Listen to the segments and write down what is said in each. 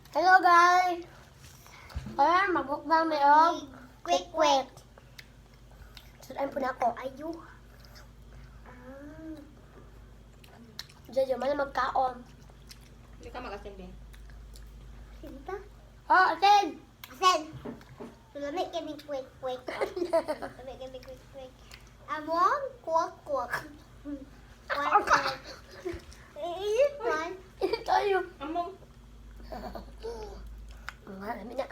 Hello guys! Ayan, magbukbang may Quick. Sudan po na ako. Ayo. Diyan man magkaon. Hindi ka mag-assemble. Sinta? Oh, atin! Sen. Lamig kami quick. Lamig kami quick. Among kuwak. Kuwak. Init man. Ito tayo. Among. Ang namin na.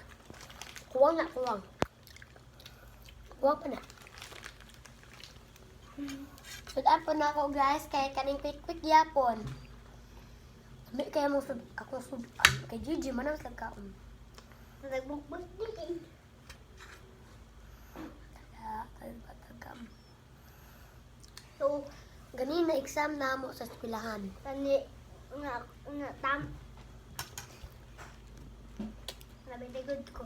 Kuwang na. Kuwang pa na. Sudan po na ako guys. Kaya kaning quick yapon. Sabi kaya mo ako sudan. Kay Gigi man ang sagkaon. Nagbukbuk din. Tagam. So, Ganina exam na mo sa eskwelahan. tani nga tam. Labi good ko.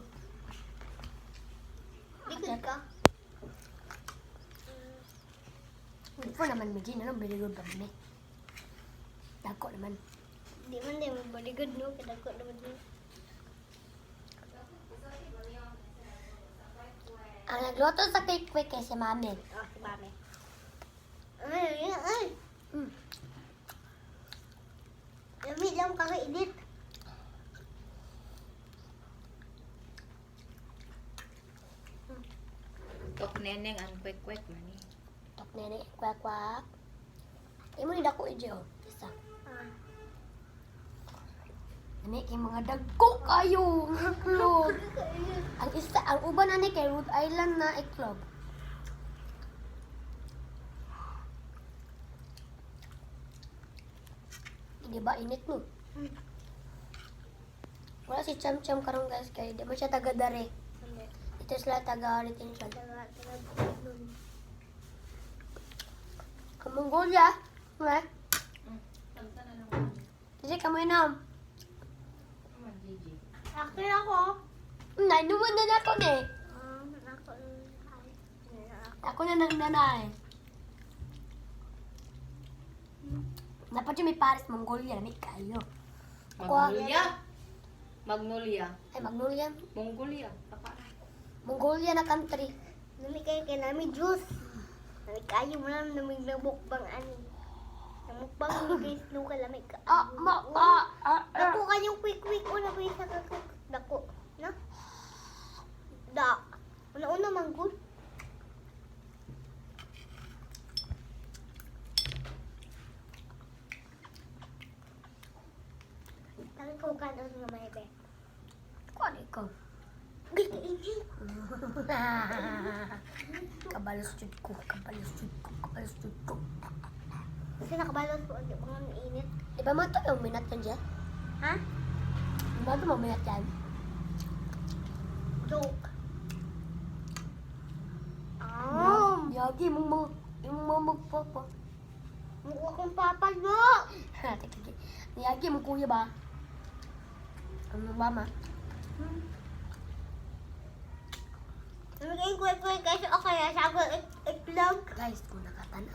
Good ka? Hindi po naman Migi na lang. Very good pa kami. Dako naman. Di man din mo body good no kada ko naman din. Ang nagluto sa cake quick kay si Mami. Oh, si Mami. Ay. Lamig lang kakainit. Tok neneng ang quick man eh. Tok nene, kwak. Imo ni dako ijo. Isa. Ani kay mga dagko kayo. Iklog. Ang isa, ang uban ani kay Rhode Island na iklog. Di ba init no? Wala si Cham karong guys kay di man siya taga dare. Ito sila taga retention. Mongolia. Wala. Tanta na lang. Kasi kamoy na. Naman, Gigi. Akin ako. Nainuman na ako ne. Ako. Ako na nanay. Dapat yung may Paris, Mongolia, may kayo. Magnolia. Ay, Magnolia. Mongolia. Papa. Mongolia na country. Nami kayo kay nami juice. Nami kayo mo lang nami nabukbang ani. Namukbang ni guys no kalamig ka. Dako kanyang quick o na ba isa ka dako. Na? Da. Una man good. Tangan ko ka daw nga may be. Kuan ikaw. Gigi. Kabalos jud ko. Kasi nakabalot ko ang mga init. Di ba mato yung minat yan dyan? Ha? Di ba ito maminat yan? Joke. Yagi, mong magpapa. Mukha kong papa no. Yagi, mong kuya ba? Ano ba ma? Naging quick kasi ako kaya sabi itlog. Guys, kung nakatanaw